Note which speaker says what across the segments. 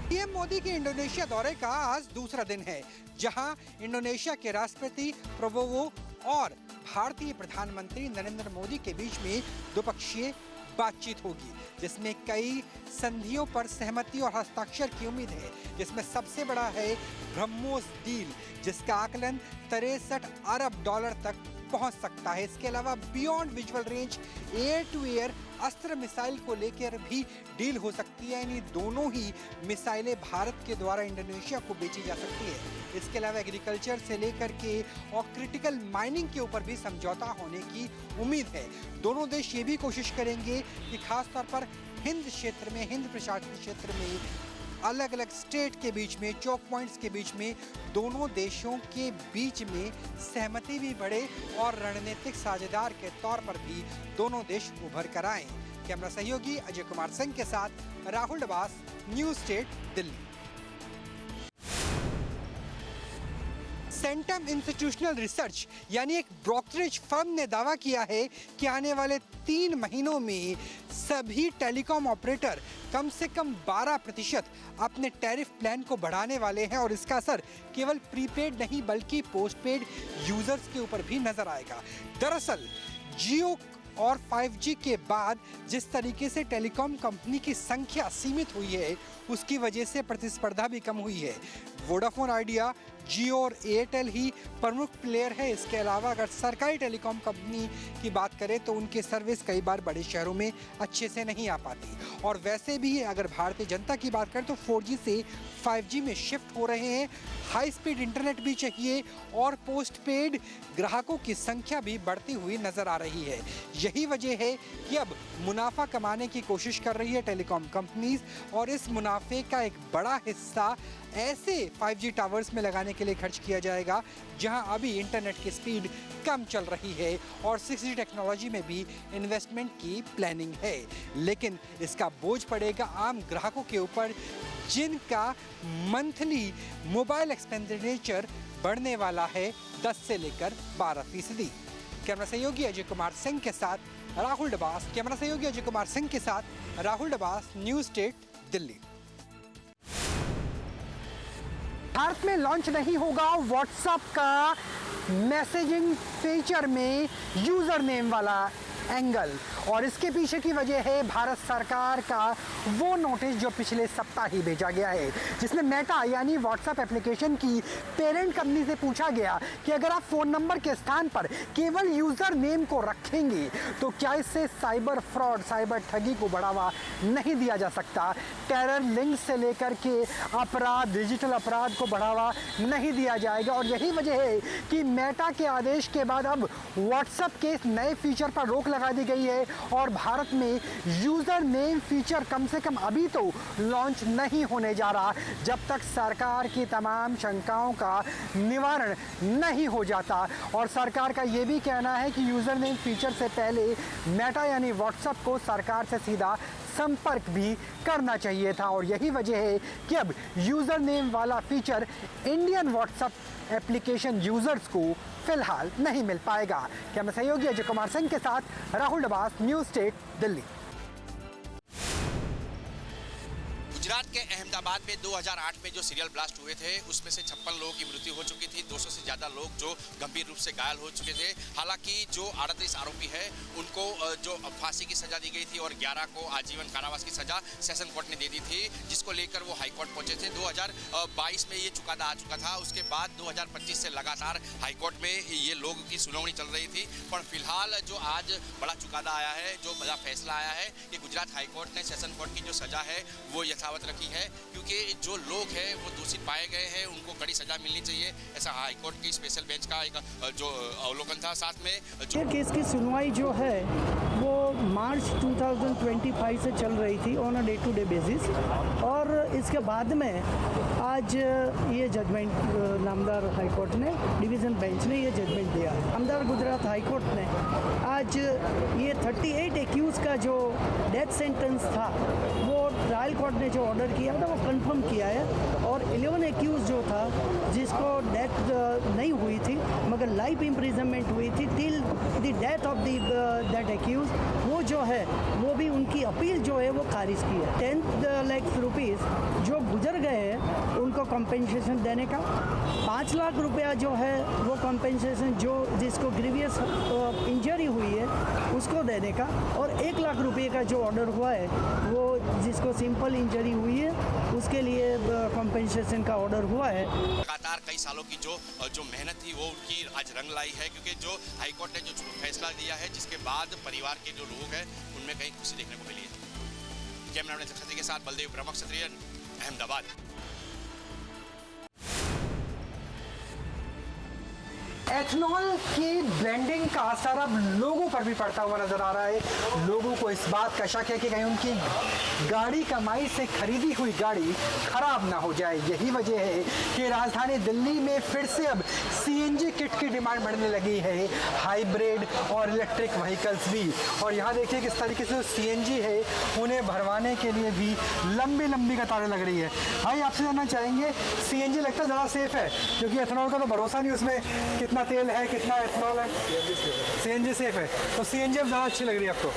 Speaker 1: PM Modi के Indonesia दौरे का आज दूसरा दिन है, जहां इंडोनेशिया के राष्ट्रपति प्रबोवो और भारतीय प्रधानमंत्री नरेंद्र मोदी के बीच में द्विपक्षीय बातचीत होगी, जिसमें कई संधियों पर सहमति और हस्ताक्षर की उम्मीद है। जिसमें सबसे बड़ा है ब्रह्मोस डील, जिसका आकलन 63 अरब डॉलर तक पहुंच सकता है। इसके अलावा beyond visual range air to air Astra missile को लेकर भी डील हो सकती है, यानी दोनों ही मिसाइलें भारत के द्वारा इंडोनेशिया को बेची जा सकती है। इसके अलावा एग्रीकल्चर से लेकर के और क्रिटिकल माइनिंग के ऊपर भी समझौता होने की उम्मीद है। दोनों देश ये भी कोशिश करेंगे कि खासतौर पर हिंद क्षेत्र में, हिंद प्रशासनिक क्षेत्र में अलग अलग स्टेट के बीच में, चौक पॉइंट्स के बीच में दोनों देशों के बीच में सहमति भी बढ़े और रणनीतिक साझेदार के तौर पर भी दोनों देश उभर कर आए। कैमरा सहयोगी अजय कुमार सिंह के साथ Rahul Dabas, news state, Delhi. Centum institutional research यानी एक ब्रोकरेज फर्म ने दावा किया है कि आने वाले 3 महीनों में सभी टेलीकॉम ऑपरेटर कम से कम 12% अपने टैरिफ प्लान को बढ़ाने वाले हैं और इसका असर केवल प्रीपेड नहीं बल्कि पोस्टपेड यूजर्स के ऊपर भी नजर आएगा। दरअसल जियो और 5G के बाद जिस तरीके से टेलीकॉम कंपनी की संख्या सीमित हुई है, उसकी वजह से प्रतिस्पर्धा भी कम हुई है। वोडाफोन आइडिया, जियो और एयरटेल ही प्रमुख प्लेयर है। इसके अलावा अगर सरकारी टेलीकॉम कंपनी की बात करें तो उनके सर्विस कई बार बड़े शहरों में अच्छे से नहीं आ पाती। और वैसे भी अगर भारतीय जनता की बात करें तो 4G से 5G में शिफ्ट हो रहे हैं। हाई स्पीड इंटरनेट भी चाहिए और पोस्टपेड ग्राहकों की संख्या भी बढ़ती हुई नजर आ रही है। यही वजह है कि अब मुनाफा कमाने की कोशिश कर रही है टेलीकॉम कंपनीज और इस मुनाफे का एक बड़ा हिस्सा ऐसे 5G टावर्स में लगाने के लिए खर्च किया जाएगा जहां अभी इंटरनेट की स्पीड कम चल रही है और 6G टेक्नोलॉजी में भी इन्वेस्टमेंट की प्लानिंग है। लेकिन इसका बोझ पड़ेगा आम ग्राहकों के ऊपर, जिनका मंथली मोबाइल एक्सपेंडिचर बढ़ने वाला है 10 से लेकर 12%। कैमरा सहयोगी अजय कुमार सिंह के साथ राहुल डबास, कैमरा सहयोगी अजय कुमार सिंह के साथ राहुल डबास, न्यूज़ स्टेट, दिल्ली। भारत में लॉन्च नहीं होगा व्हाट्सएप का मैसेजिंग फीचर में यूजर नेम वाला एंगल, और इसके पीछे की वजह है भारत सरकार का वो नोटिस जो पिछले सप्ताह ही भेजा गया है, जिसमें मेटा यानी व्हाट्सएप एप्लीकेशन की पेरेंट कंपनी से पूछा गया कि अगर आप फ़ोन नंबर के स्थान पर केवल यूज़र नेम को रखेंगे तो क्या इससे साइबर फ्रॉड, साइबर ठगी को बढ़ावा नहीं दिया जा सकता, टेरर लिंक से लेकर के अपराध, डिजिटल अपराध को बढ़ावा नहीं दिया जाएगा। और यही वजह है कि मेटा के आदेश के बाद अब व्हाट्सएप के इस नए फीचर पर रोक लगा दी गई है और भारत में यूजर नेम फीचर कम से कम अभी तो लॉन्च नहीं होने जा रहा जब तक सरकार की तमाम शंकाओं का निवारण नहीं हो जाता। और सरकार का ये भी कहना है कि यूजर नेम फीचर से पहले मेटा यानी व्हाट्सएप को सरकार से सीधा संपर्क भी करना चाहिए था और यही वजह है कि अब यूजर नेम वाला feature Indian WhatsApp application users को फिलहाल नहीं मिल पाएगा। कैमरा सहयोगी अजय कुमार सिंह के साथ राहुल डबास, न्यूज़ स्टेट, दिल्ली।
Speaker 2: गुजरात के अहमदाबाद में 2008 में जो सीरियल ब्लास्ट हुए थे उसमें से 56 लोगों की मृत्यु हो चुकी थी, 200 से ज़्यादा लोग जो गंभीर रूप से घायल हो चुके थे। हालांकि जो 38 आरोपी है उनको जो फांसी की सजा दी गई थी और 11 को आजीवन कारावास की सजा सेशन कोर्ट ने दे दी थी, जिसको लेकर वो हाईकोर्ट पहुंचे थे। 2022 में ये चुकादा आ चुका था। उसके बाद 2025 से लगातार हाईकोर्ट में ये लोगों की सुनवाई चल रही थी, पर फिलहाल जो आज बड़ा चुकादा आया है, जो बड़ा फैसला आया है कि गुजरात हाईकोर्ट ने सेशन कोर्ट की जो सजा है वो यथावत रखी है, क्योंकि जो लोग हैं वो दोषी पाए गए हैं, उनको कड़ी सजा मिलनी चाहिए, ऐसा हाईकोर्ट की स्पेशल बेंच का एक जो अवलोकन था। साथ में
Speaker 3: ये केस की सुनवाई जो है वो मार्च 2025 से चल रही थी on a day to day basis, और इसके बाद में आज ये जजमेंट नामदार हाईकोर्ट ने, डिवीज़न बेंच ने ये जजमेंट दिया। नामदार गुजरात हाईकोर्ट ने आज ये 38 एक्यूज़ का जो डेथ सेंटेंस था वो ट्रायल कोर्ट ने जो ऑर्डर किया था वो कंफर्म किया है और 11 एक्यूज जो था जिसको डेथ नहीं हुई थी मगर लाइफ इम्प्रिजनमेंट हुई थी till the death of that accuse, वो जो है वो भी उनकी अपील जो है वो खारिज की है। 10 लाख रुपीस जो गुजर गए हैं उनको कॉम्पेंसेशन देने का, 5 लाख रुपया जो है वो कॉम्पेंसेशन जो जिसको ग्रीवियस इंजरी हुई है उसको देने का, और 1 लाख रुपये का जो ऑर्डर हुआ है वो जिसको सिंपल इंजरी हुई है उसके लिए कॉम्पेंसेशन का ऑर्डर हुआ है।
Speaker 2: लगातार कई सालों की जो मेहनत थी वो उनकी आज रंग लाई है, क्योंकि जो हाईकोर्ट ने जो फैसला दिया है जिसके बाद परिवार के जो लोग हैं उनमें कहीं खुशी देखने को मिली है। कैमरामैन खत्री के साथ बलदेव ब्रह्म, क्षत्रिय, अहमदाबाद।
Speaker 1: एथनॉल की ब्लेंडिंग का असर अब लोगों पर भी पड़ता हुआ नजर आ रहा है। लोगों को इस बात का शक है कि कहीं उनकी गाड़ी कमाई से खरीदी हुई गाड़ी खराब ना हो जाए। यही वजह है कि राजधानी दिल्ली में फिर से अब सीएनजी किट की डिमांड बढ़ने लगी है, हाइब्रिड और इलेक्ट्रिक व्हीकल्स भी। और यहाँ देखिए किस तरीके से सीएनजी है उन्हें भरवाने के लिए भी लंबी लंबी कतारें लग रही है। भाई आपसे जानना चाहेंगे, सीएनजी लगता है ज़्यादा सेफ है क्योंकि एथनॉल का तो भरोसा नहीं, उसमें कितना तेल है कितना एथनॉल है। सीएनजी सेफ है, तो सीएनजी अब ज़्यादा अच्छी लग रही है आपको।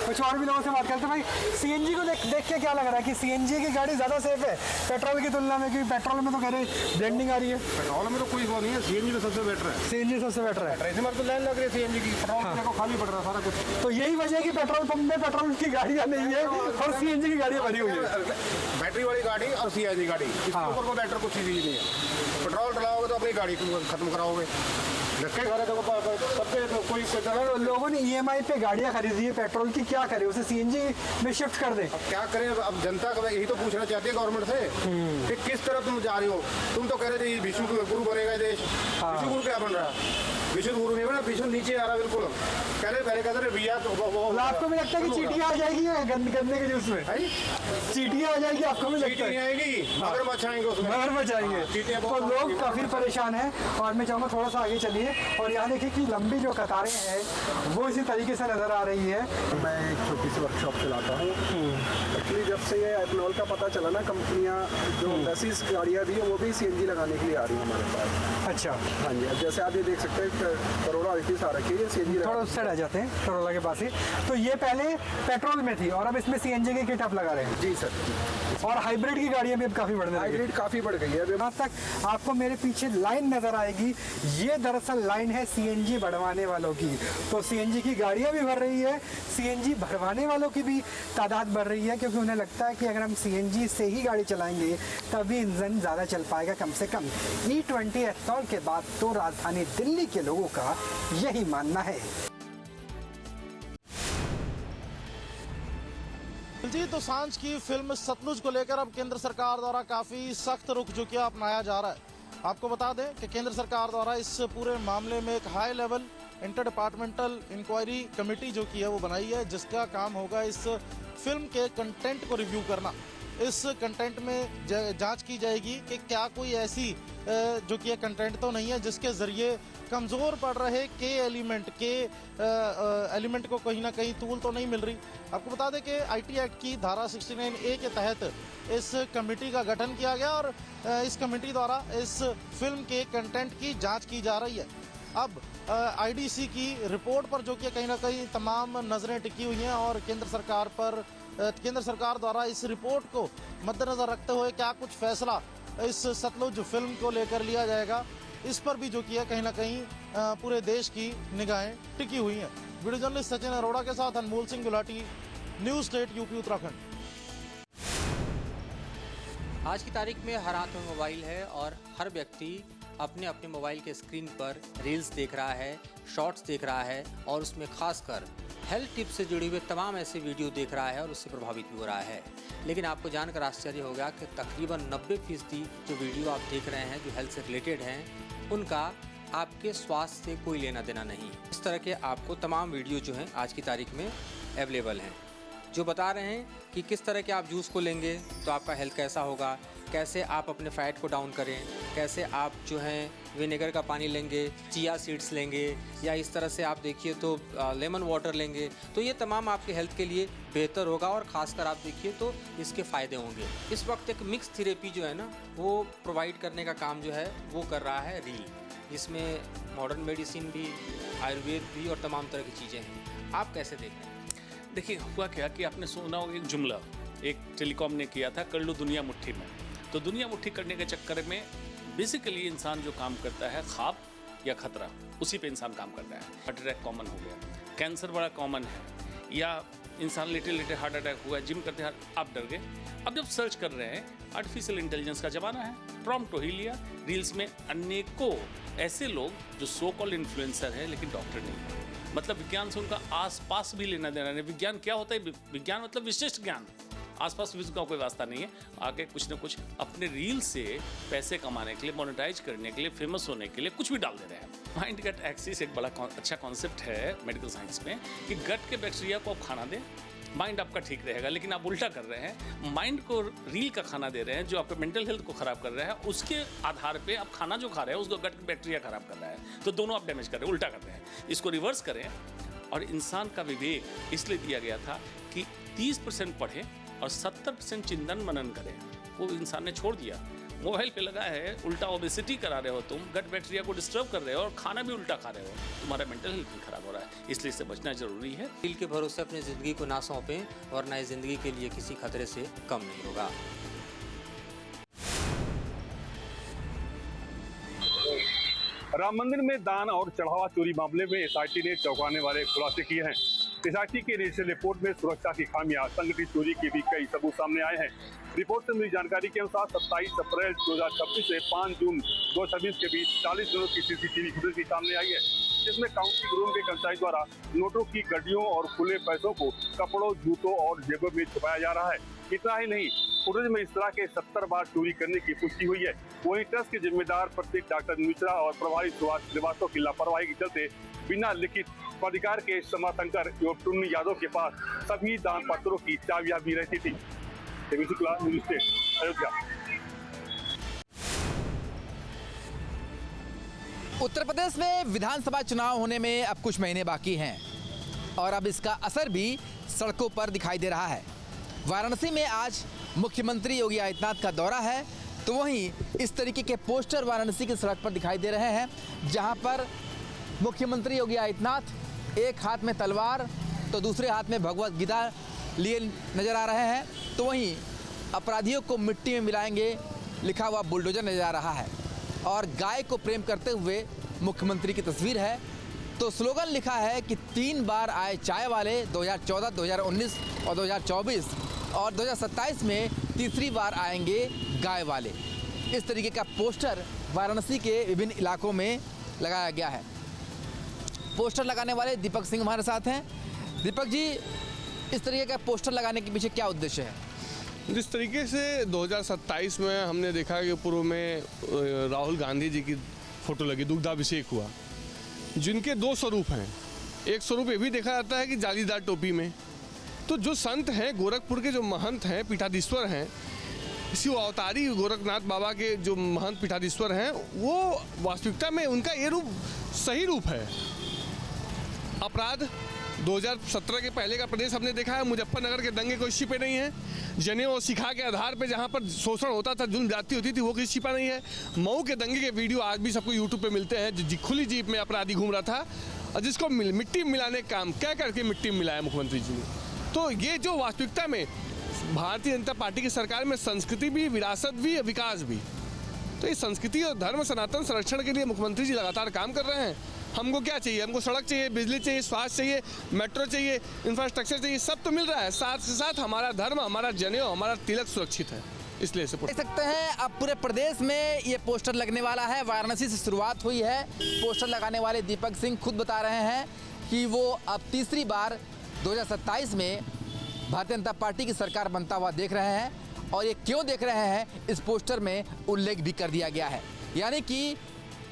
Speaker 1: कुछ और भी लोगों से बात करते हैं। भाई सीएनजी को देख के क्या लग रहा है कि सीएनजी की गाड़ी ज़्यादा सेफ है पेट्रोल की तुलना में? क्योंकि पेट्रोल में तो कह रहे ब्लेंडिंग आ रही है।
Speaker 4: पेट्रोल में तो कोई वो नहीं है, सीएनजी में सबसे बेटर है।
Speaker 1: सीएनजी सबसे बेटर है।
Speaker 4: ऐसे में तो लाइन लग रही है सीएनजी की, पेट्रोल को खाली पड़ रहा है सारा कुछ।
Speaker 1: तो यही वजह है कि पेट्रोल पंप में पेट्रोल की गाड़ियाँ नहीं है और सीएनजी की गाड़ियाँ भरी हुई है।
Speaker 4: बैटरी वाली गाड़ी और सीएनजी गाड़ी, इसके ऊपर को बेटर कुछ चीज़ नहीं है। पेट्रोल डलाओगे तो अपनी गाड़ी को खत्म कराओगे। धक्के खा रहे सबके कोई
Speaker 1: लोगों ने ईएमआई पे गाड़ियाँ खरीदी है पेट्रोल की, क्या करे उसे सीएनजी में शिफ्ट कर दें?
Speaker 4: अब क्या करें? अब जनता का यही तो पूछना चाहती है गवर्नमेंट से कि किस तरफ तुम जा रहे हो। तुम तो कह रहे थे विश्व गुरु बनेगा देश, विश्व गुरु क्या बन रहा है? विश्व गुरु नहीं बना, विश्व नीचे आ रहा बिल्कुल। पहले कहते रहे भैया तो
Speaker 1: आपको भी लगता है कि चीटियाँ आ जाएगी गन्ने के जूस में? चीटियाँ आ जाएगी आपको भी लगता है?
Speaker 4: आएगी, मगरमच्छ आएंगे उसमें,
Speaker 1: मगरमच्छ आएंगे। तो लोग काफी परेशान हैं और मैं चाहूँगा थोड़ा सा आगे चलिए और यहाँ देखिए कि लंबी जो कतारें हैं वो इसी तरीके से नजर आ रही है।
Speaker 5: मैं एक छोटी सी वर्कशॉप चलाता हूँ। एक्चुअली जब से ये एथनॉल का पता चला ना, कंपनियाँ जो 10 गाड़ियाँ दी हैं वो भी सीएनजी लगाने के लिए आ रही हैं हमारे पास।
Speaker 1: अच्छा,
Speaker 5: हाँ जी। अब जैसे आप ये देख सकते हैं करोड़ा अल्टीस आ रखी है सीएनजी,
Speaker 1: थोड़ा उस साइड आ जाते हैं करोड़ा के पास ही। तो ये पहले पेट्रोल में थी और अब इसमें सीएनजी की किट आप लगा रहे हैं?
Speaker 5: जी सर।
Speaker 1: और हाइब्रिड की गाड़ियाँ भी अब काफ़ी बढ़ने लगी।
Speaker 5: हाइब्रिड काफ़ी बढ़ गई है।
Speaker 1: यहाँ तक आपको मेरे पीछे लाइन नजर आएगी, ये दरअसल लाइन है सीएनजी बढ़वाने वालों की। तो सीएनजी की गाड़ियाँ भी बढ़ रही है, सीएनजी भरवाने वालों की भी तादाद बढ़ रही है, क्योंकि उन्हें लगता है कि अगर हम सीएनजी से ही गाड़ी चलाएंगे तभी इंजन ज़्यादा चल पाएगा कम से कम। E20 एथनॉल के बाद तो राजधानी दिल्ली के लोगों का यही मानना है।
Speaker 6: दिलजीत दोसांझ की फिल्म सतलुज को लेकर अब केंद्र सरकार द्वारा काफ़ी सख्त रुख जो कि अपनाया जा रहा है। आपको बता दें कि केंद्र सरकार द्वारा इस पूरे मामले में एक high level inter departmental inquiry committee जो कि है वो बनाई है, जिसका काम होगा इस फिल्म के कंटेंट को रिव्यू करना। इस कंटेंट में जांच की जाएगी कि क्या कोई ऐसी जो कि कंटेंट तो नहीं है जिसके ज़रिए कमज़ोर पड़ रहे एलिमेंट को कहीं ना कहीं तूल तो नहीं मिल रही। आपको बता दें कि आईटी एक्ट की धारा 69A के तहत इस कमेटी का गठन किया गया और इस कमेटी द्वारा इस फिल्म के कंटेंट की जांच की जा रही है। अब आईडीसी की रिपोर्ट पर जो कि कहीं ना कहीं तमाम नज़रें टिकी हुई हैं और केंद्र सरकार द्वारा इस रिपोर्ट को मद्देनज़र रखते हुए क्या कुछ फैसला इस सतलुज फिल्म को लेकर लिया जाएगा, इस पर भी जो कि है कहीं ना कहीं पूरे देश की निगाहें टिकी हुई हैं। वीडियो जर्नलिस्ट सचिन अरोड़ा के साथ Anmol Singh Gulati, News State UP Uttarakhand.
Speaker 7: आज की तारीख में हर हाथ में मोबाइल है और हर व्यक्ति अपने अपने मोबाइल के स्क्रीन पर रील्स देख रहा है, शॉर्ट्स देख रहा है और उसमें खासकर हेल्थ टिप्स से जुड़े हुए तमाम ऐसे वीडियो देख रहा है और उससे प्रभावित भी हो रहा है। लेकिन आपको जानकर आश्चर्य होगा कि तकरीबन 90% जो वीडियो आप देख रहे हैं जो हेल्थ से रिलेटेड हैं, उनका आपके स्वास्थ्य से कोई लेना देना नहीं है। इस तरह के आपको तमाम वीडियो जो हैं आज की तारीख में अवेलेबल हैं। जो बता रहे हैं कि किस तरह के आप जूस को लेंगे तो आपका हेल्थ कैसा होगा, कैसे आप अपने फैट को डाउन करें, कैसे आप जो है विनेगर का पानी लेंगे, चिया सीड्स लेंगे, या इस तरह से आप देखिए तो लेमन वाटर लेंगे, तो ये तमाम आपके हेल्थ के लिए बेहतर होगा। और ख़ासकर आप देखिए तो इसके फ़ायदे होंगे। इस वक्त एक मिक्स थेरेपी जो है ना वो प्रोवाइड करने का काम जो है वो कर रहा है रील। इसमें मॉडर्न मेडिसिन भी, आयुर्वेद भी और तमाम तरह की चीज़ें हैं। आप कैसे देख रहे हैं?
Speaker 8: देखिए, हुआ क्या कि आपने सुना होगा एक जुमला, एक टेलीकॉम ने किया था, कर लो दुनिया मुट्ठी में। तो दुनिया मुट्ठी करने के चक्कर में बेसिकली इंसान जो काम करता है, ख्वाब या खतरा, उसी पे इंसान काम करता है। हार्ट अटैक कॉमन हो गया, कैंसर बड़ा कॉमन है, या इंसान लेटे लेटे हार्ट अटैक हुआ, जिम करते हैं आप डर गए। अब जब सर्च कर रहे हैं, आर्टिफिशियल इंटेलिजेंस का ज़माना है, प्रॉम्प्ट हो ही लिया। रील्स में अनेकों ऐसे लोग जो सो कॉल्ड इन्फ्लुएंसर है लेकिन डॉक्टर नहीं है, मतलब विज्ञान से उनका आसपास भी लेना देना नहीं। विज्ञान क्या होता है? विज्ञान मतलब विशिष्ट ज्ञान, आसपास विश्व का कोई वास्ता नहीं है। आके कुछ ना कुछ अपने रील से पैसे कमाने के लिए, मोनेटाइज करने के लिए, फेमस होने के लिए कुछ भी डाल दे रहे हैं। माइंड गट एक्सिस एक बड़ा अच्छा कॉन्सेप्ट है मेडिकल साइंस में कि गट के बैक्टीरिया को आप खाना दें, माइंड आपका ठीक रहेगा। लेकिन आप उल्टा कर रहे हैं, माइंड को रील का खाना दे रहे हैं जो आपके मेंटल हेल्थ को खराब कर रहा है। उसके आधार पे आप खाना जो खा रहे हैं उसको गट के बैक्टीरिया खराब कर रहा है। तो दोनों आप डैमेज कर रहे हैं, उल्टा कर रहे हैं। इसको रिवर्स करें। और इंसान का विवेक इसलिए दिया गया था कि 30% पढ़े और 70% चिंतन मनन करें। वो इंसान ने छोड़ दिया। मोबाइल पे लगा है, उल्टा ओबेसिटी करा रहे हो तुम, गट बैक्टीरिया को डिस्टर्ब कर रहे हो और खाना भी उल्टा खा रहे हो, तुम्हारा मेंटल हेल्थ भी खराब हो रहा है। इसलिए इससे बचना जरूरी है।
Speaker 7: रील के भरोसे अपनी ज़िंदगी को ना सौंपें, वरना इस ज़िंदगी के लिए किसी खतरे से कम नहीं होगा।
Speaker 9: राम मंदिर में दान और चढ़ावा चोरी मामले में एसआईटी ने चौंकाने वाले खुलासे किए हैं। एसआईटी की इनिशियल रिपोर्ट में सुरक्षा की खामियां, संगठित चोरी के भी कई सबूत सामने आए हैं। रिपोर्ट से मिली जानकारी के अनुसार 27 अप्रैल 2026 से 5 जून 2026 के बीच 40 दिनों की सीसीटीवी फुटेज सामने आई है, जिसमें काउंटी रूम के कर्मचारी द्वारा नोटों की गड्डियों और खुले पैसों को कपड़ों, जूतों और जेबों में छुपाया जा रहा है। इतना ही नहीं, फुटेज में इस तरह के 70 बार चोरी करने की पुष्टि हुई है। वहीं ट्रस्ट के जिम्मेदार प्रत्येक डॉक्टर मिश्रा और प्रभारी सुभाष श्रीवास्तव की लापरवाही के चलते बिना लिखित प्राधिकार के समाशंकर एवं टुन्नू यादव के पास सभी दान पत्रों की चाबियां भी रहती थी। Shukla, News State, Ayodhya.
Speaker 10: उत्तर प्रदेश में विधानसभा चुनाव होने में अब कुछ महीने बाकी हैं और अब इसका असर भी सड़कों पर दिखाई दे रहा है। वाराणसी में आज मुख्यमंत्री योगी आदित्यनाथ का दौरा है, तो वहीं इस तरीके के पोस्टर वाराणसी की सड़क पर दिखाई दे रहे हैं, जहां पर मुख्यमंत्री योगी आदित्यनाथ एक हाथ में तलवार तो दूसरे हाथ में भगवत गीता लिए नजर आ रहे हैं। तो वहीं अपराधियों को मिट्टी में मिलाएंगे लिखा हुआ बुलडोजर नजर आ रहा है और गाय को प्रेम करते हुए मुख्यमंत्री की तस्वीर है। तो स्लोगन लिखा है कि 3 बार आए चाय वाले, 2014, 2019 और 2024 और 2027 में तीसरी बार आएंगे गाय वाले। इस तरीके का पोस्टर वाराणसी के विभिन्न इलाकों में लगाया गया है। पोस्टर लगाने वाले दीपक सिंह हमारे साथ हैं। दीपक जी, इस तरीके का पोस्टर लगाने के पीछे क्या उद्देश्य है?
Speaker 11: जिस तरीके से 2027 में हमने देखा कि पूर्व में राहुल गांधी जी की फोटो लगी, दुग्धाभिषेक हुआ, जिनके 2 स्वरूप हैं। एक स्वरूप ये भी देखा जाता है कि जालीदार टोपी में। तो जो संत हैं, गोरखपुर के जो महंत हैं, पीठाधीश्वर हैं, शिव अवतारी गोरखनाथ बाबा के जो महंत पीठाधीश्वर हैं, वो वास्तविकता में उनका ये रूप सही रूप है। अपराध 2017 के पहले का प्रदेश हमने देखा है। मुजफ्फरनगर के दंगे कोई छिपे नहीं है। जनेऊ और सिखा के आधार पर जहाँ पर शोषण होता था, जुल्म जाती होती थी, वो किसी छिपा नहीं है। मऊ के दंगे के वीडियो आज भी सबको यूट्यूब पे मिलते हैं, जो खुली जीप में अपराधी घूम रहा था और जिसको मिट्टी मिलाने का काम क्या करके मिट्टी मिलाया मुख्यमंत्री जी ने। तो ये जो वास्तविकता में भारतीय जनता पार्टी की सरकार में संस्कृति भी, विरासत भी, विकास भी, तो ये संस्कृति और धर्म सनातन संरक्षण के लिए मुख्यमंत्री जी लगातार काम कर रहे हैं। हमको क्या चाहिए? हमको सड़क चाहिए, बिजली चाहिए, स्वास्थ्य चाहिए, मेट्रो चाहिए, इंफ्रास्ट्रक्चर चाहिए, सब तो मिल रहा है। साथ से साथ हमारा धर्म, हमारा जनेऊ, हमारा तिलक सुरक्षित है। इसलिए से
Speaker 10: देख सकते हैं अब पूरे प्रदेश में ये पोस्टर लगने वाला है। वाराणसी से शुरुआत हुई है। पोस्टर लगाने वाले दीपक सिंह खुद बता रहे हैं कि वो अब तीसरी बार 2027 में भारतीय जनता पार्टी की सरकार बनता हुआ देख रहे हैं और ये क्यों देख रहे हैं, इस पोस्टर में उल्लेख भी कर दिया गया है। यानी कि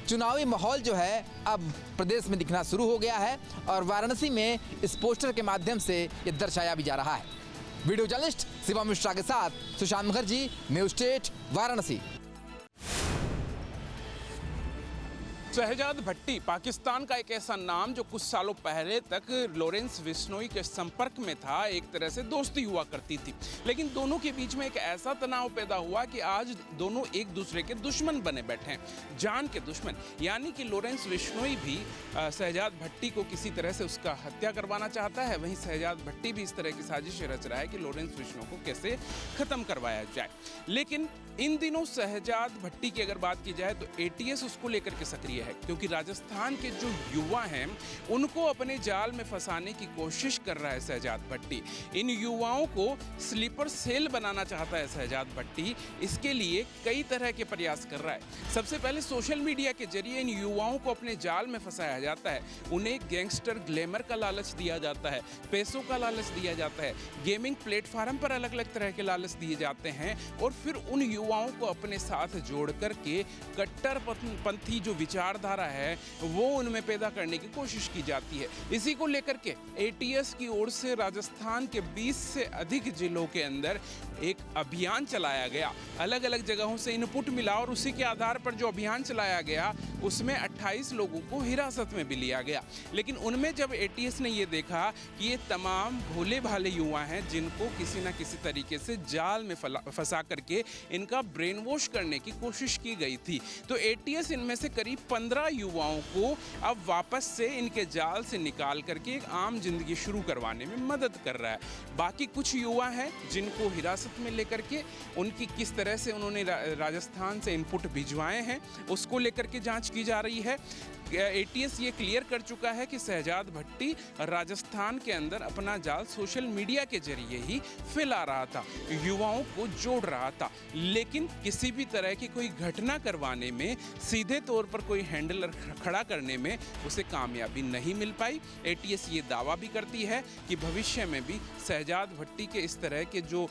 Speaker 10: चुनावी माहौल जो है अब प्रदेश में दिखना शुरू हो गया है और वाराणसी में इस पोस्टर के माध्यम से ये दर्शाया भी जा रहा है। वीडियो जर्नलिस्ट शिवम मिश्रा के साथ सुशांत मुखर्जी, न्यूज स्टेट, वाराणसी।
Speaker 12: शहजाद भट्टी पाकिस्तान का एक ऐसा नाम जो कुछ सालों पहले तक लॉरेंस बिश्नोई के संपर्क में था, एक तरह से दोस्ती हुआ करती थी। लेकिन दोनों के बीच में एक ऐसा तनाव पैदा हुआ कि आज दोनों एक दूसरे के दुश्मन बने बैठे हैं, जान के दुश्मन। यानी कि लॉरेंस बिश्नोई भी शहजाद भट्टी को किसी तरह से उसका हत्या करवाना चाहता है, वहीं शहजाद भट्टी भी इस तरह की साजिश रच रहा है कि लॉरेंस बिश्नोई को कैसे खत्म करवाया जाए। लेकिन इन दिनों शहजाद भट्टी की अगर बात की जाए तो एटीएस उसको लेकर के सक्रिय है, क्योंकि राजस्थान के जो युवा हैं उनको अपने जाल में फंसाने की कोशिश कर रहा है शहजाद भट्टी। इन युवाओं को स्लीपर सेल बनाना चाहता है शहजाद भट्टी। इसके लिए कई तरह के प्रयास कर रहा है। सबसे पहले सोशल मीडिया के जरिए इन युवाओं को अपने जाल में फंसाया जाता है। उन्हें गैंगस्टर ग्लैमर का लालच दिया जाता है, पैसों का लालच दिया जाता है, गेमिंग प्लेटफार्म पर अलग अलग तरह के लालच दिए जाते हैं और फिर उन युवाओं को अपने साथ जोड़ करके कट्टरपंथी जो विचारधारा है वो उनमें पैदा करने की कोशिश की जाती है। इसी को लेकर के एटीएस की ओर से राजस्थान के 20 से अधिक जिलों के अंदर एक अभियान चलाया गया। अलग अलग जगहों से इनपुट मिला और उसी के आधार पर जो अभियान चलाया गया उसमें 28 लोगों को हिरासत में भी लिया गया। लेकिन उनमें जब एटीएस ने ये देखा कि ये तमाम भोले भाले युवा हैं जिनको किसी न किसी तरीके से जाल में फंसा करके इनका ब्रेन वॉश करने की कोशिश की गई थी, तो एटीएस इनमें से करीब 15 युवाओं को अब वापस से इनके जाल से निकाल करके एक आम जिंदगी शुरू करवाने में मदद कर रहा है। बाकी कुछ युवा हैं जिनको हिरासत में लेकर के उनकी किस तरह से उन्होंने राजस्थान से इनपुट भिजवाए हैं उसको लेकर के जांच की जा रही है। एटीएस ये क्लियर कर चुका है कि शहजाद भट्टी राजस्थान के अंदर अपना जाल सोशल मीडिया के जरिए ही फैला रहा था, युवाओं को जोड़ रहा था, लेकिन किसी भी तरह की कोई घटना करवाने में, सीधे तौर पर कोई हैंडलर खड़ा करने में उसे कामयाबी नहीं मिल पाई। एटीएस ये दावा भी करती है कि भविष्य में भी शहजाद भट्टी के इस तरह के जो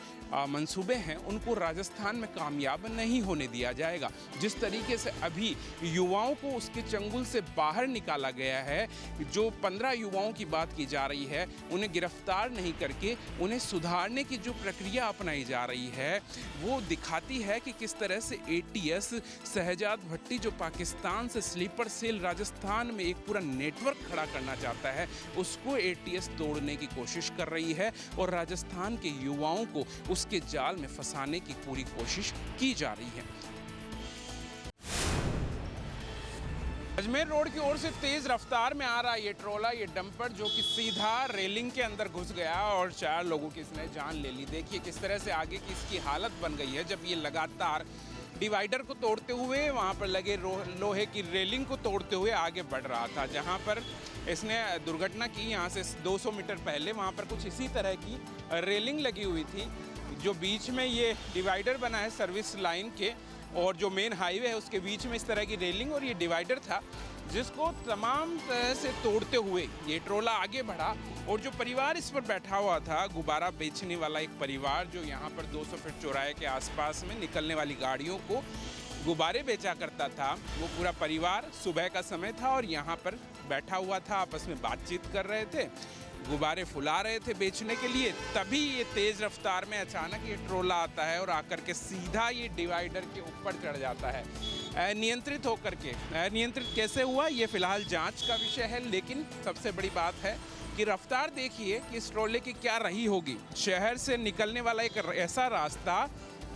Speaker 12: मंसूबे हैं उनको राजस्थान में कामयाब नहीं होने दिया जाएगा। जिस तरीके से अभी युवाओं को उसके चंगुल से बाहर निकाला गया है, जो 15 युवाओं की बात की जा रही है, उन्हें गिरफ्तार नहीं करके उन्हें सुधारने की जो प्रक्रिया अपनाई जा रही है वो दिखाती है कि किस तरह से एटीएस शहजाद भट्टी जो पाकिस्तान से स्लीपर सेल राजस्थान में एक पूरा नेटवर्क खड़ा करना चाहता है उसको एटीएस तोड़ने की कोशिश कर रही है और राजस्थान के युवाओं को उसके जाल में फंसाने की पूरी कोशिश की जा रही है। अजमेर रोड की ओर से तेज रफ्तार में आ रहा ये ट्रोला, ये डंपर जो कि सीधा रेलिंग के अंदर घुस गया और 4 लोगों की इसने जान ले ली। देखिए किस तरह से आगे की इसकी हालत बन गई है जब ये लगातार डिवाइडर को तोड़ते हुए, वहाँ पर लगे लोहे की रेलिंग को तोड़ते हुए आगे बढ़ रहा था। जहाँ पर इसने दुर्घटना की, यहाँ से 200 मीटर पहले वहाँ पर कुछ इसी तरह की रेलिंग लगी हुई थी। जो बीच में ये डिवाइडर बना है सर्विस लाइन के और जो मेन हाईवे है उसके बीच में इस तरह की रेलिंग और ये डिवाइडर था जिसको तमाम तरह से तोड़ते हुए ये ट्रोला आगे बढ़ा। और जो परिवार इस पर बैठा हुआ था, गुब्बारा बेचने वाला एक परिवार जो यहाँ पर 200 फीट चौराहे के आसपास में निकलने वाली गाड़ियों को गुब्बारे बेचा करता था, वो पूरा परिवार सुबह का समय था और यहाँ पर बैठा हुआ था, आपस में बातचीत कर रहे थे, गुब्बारे फुला रहे थे बेचने के लिए। तभी ये तेज़ रफ्तार में अचानक ये ट्रोला आता है और आकर के सीधा ये डिवाइडर के ऊपर चढ़ जाता है अनियंत्रित होकर के। अनियंत्रित कैसे हुआ ये फिलहाल जांच का विषय है, लेकिन सबसे बड़ी बात है कि रफ्तार देखिए कि इस ट्रोले की क्या रही होगी। शहर से निकलने वाला एक ऐसा रास्ता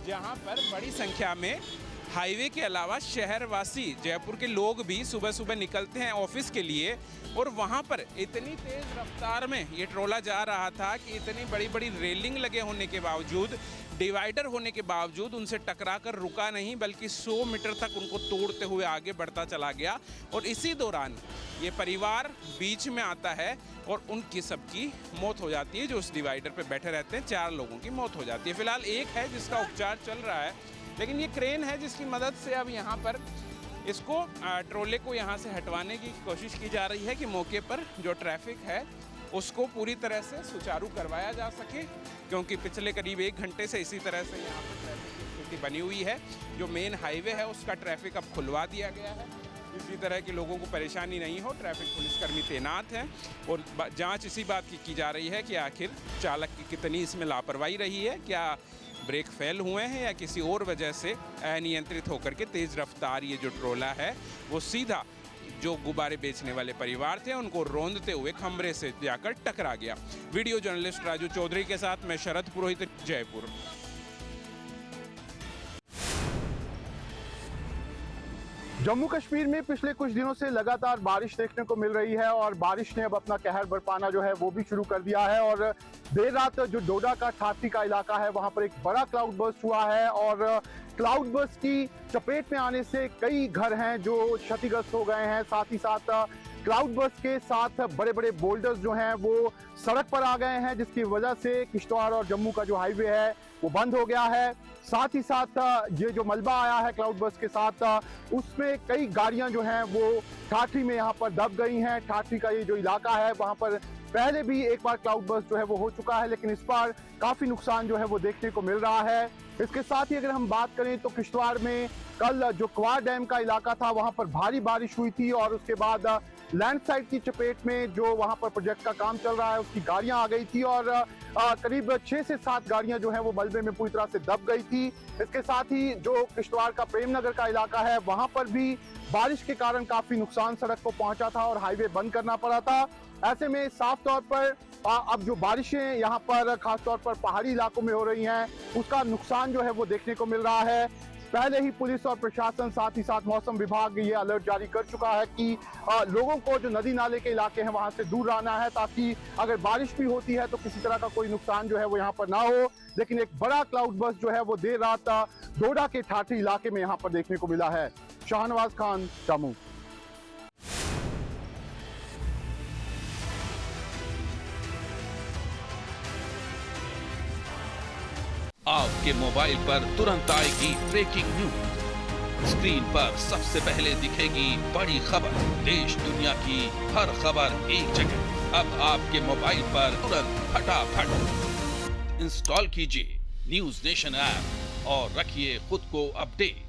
Speaker 12: जहाँ पर बड़ी संख्या में हाईवे के अलावा शहरवासी, जयपुर के लोग भी सुबह सुबह निकलते हैं ऑफिस के लिए, और वहाँ पर इतनी तेज़ रफ्तार में ये ट्रोला जा रहा था कि इतनी बड़ी बड़ी रेलिंग लगे होने के बावजूद, डिवाइडर होने के बावजूद उनसे टकरा कर रुका नहीं, बल्कि 100 मीटर तक उनको तोड़ते हुए आगे बढ़ता चला गया। और इसी दौरान ये परिवार बीच में आता है और उनकी सबकी मौत हो जाती है। जो उस डिवाइडर पे बैठे रहते हैं 4 लोगों की मौत हो जाती है। फिलहाल एक है जिसका उपचार चल रहा है, लेकिन ये क्रेन है जिसकी मदद से अब यहाँ पर इसको ट्रोले को यहाँ से हटवाने की कोशिश की जा रही है कि मौके पर जो ट्रैफिक है उसको पूरी तरह से सुचारू करवाया जा सके, क्योंकि पिछले करीब 1 घंटे से इसी तरह से यहाँ पर ट्रैफिक की स्थिति बनी हुई है। जो मेन हाईवे है उसका ट्रैफिक अब खुलवा दिया गया है किसी तरह के लोगों को परेशानी नहीं हो। ट्रैफिक पुलिसकर्मी तैनात हैं और जांच इसी बात की जा रही है कि आखिर चालक की कितनी इसमें लापरवाही रही है, क्या ब्रेक फेल हुए हैं या किसी और वजह से अनियंत्रित होकर के तेज़ रफ्तार ये जो ट्रोला है वो सीधा जो गुब्बारे बेचने वाले परिवार थे उनको रौंदते हुए खंबरे से जाकर टकरा गया। वीडियो जर्नलिस्ट राजू चौधरी के साथ मैं शरद पुरोहित, जयपुर।
Speaker 13: जम्मू कश्मीर में पिछले कुछ दिनों से लगातार बारिश देखने को मिल रही है और बारिश ने अब अपना कहर बरपाना जो है वो भी शुरू कर दिया है। और देर रात जो डोडा का ठाठी का इलाका है वहां पर एक बड़ा क्लाउड बर्स्ट हुआ है और क्लाउड बर्स्ट की चपेट में आने से कई घर हैं जो क्षतिग्रस्त हो गए हैं। साथ ही साथ क्लाउड बर्स्ट के साथ बड़े बड़े बोल्डर्स जो हैं वो सड़क पर आ गए हैं, जिसकी वजह से किश्तवाड़ और जम्मू का जो हाईवे है वो बंद हो गया है। साथ ही साथ ये जो मलबा आया है क्लाउड बर्स्ट के साथ उसमें कई गाड़ियां जो हैं वो ठाठी में यहाँ पर दब गई हैं। ठाठी का ये जो इलाका है वहाँ पर पहले भी एक बार क्लाउड बर्स्ट जो है वो हो चुका है, लेकिन इस बार काफी नुकसान जो है वो देखने को मिल रहा है। इसके साथ ही अगर हम बात करें तो किश्तवाड़ में कल जो क्वार डैम का इलाका था वहां पर भारी बारिश हुई थी और उसके बाद लैंडस्लाइड की चपेट में जो वहां पर प्रोजेक्ट का काम चल रहा है उसकी गाड़ियां आ गई थी और करीब 6 से 7 गाड़ियां जो है वो मलबे में पूरी तरह से दब गई थी। इसके साथ ही जो किश्तवाड़ का प्रेमनगर का इलाका है वहां पर भी बारिश के कारण काफी नुकसान सड़क को पहुंचा था और हाईवे बंद करना पड़ा था। ऐसे में साफ तौर पर अब जो बारिशें यहाँ पर खासतौर पर पहाड़ी इलाकों में हो रही हैं उसका नुकसान जो है वो देखने को मिल रहा है। पहले ही पुलिस और प्रशासन साथ ही साथ मौसम विभाग ये अलर्ट जारी कर चुका है कि लोगों को जो नदी नाले के इलाके हैं वहां से दूर रहना है ताकि अगर बारिश भी होती है तो किसी तरह का कोई नुकसान जो है वो यहाँ पर ना हो। लेकिन एक बड़ा क्लाउड बर्स्ट जो है वो देर रात डोडा के ठाठी इलाके में यहाँ पर देखने को मिला है। शाहनवाज खान, जम्मू।
Speaker 14: आपके मोबाइल पर तुरंत आएगी ब्रेकिंग न्यूज। स्क्रीन पर सबसे पहले दिखेगी बड़ी खबर, देश दुनिया की हर खबर एक जगह। अब आपके मोबाइल पर तुरंत फटाफट इंस्टॉल कीजिए न्यूज नेशन ऐप और रखिए खुद को अपडेट।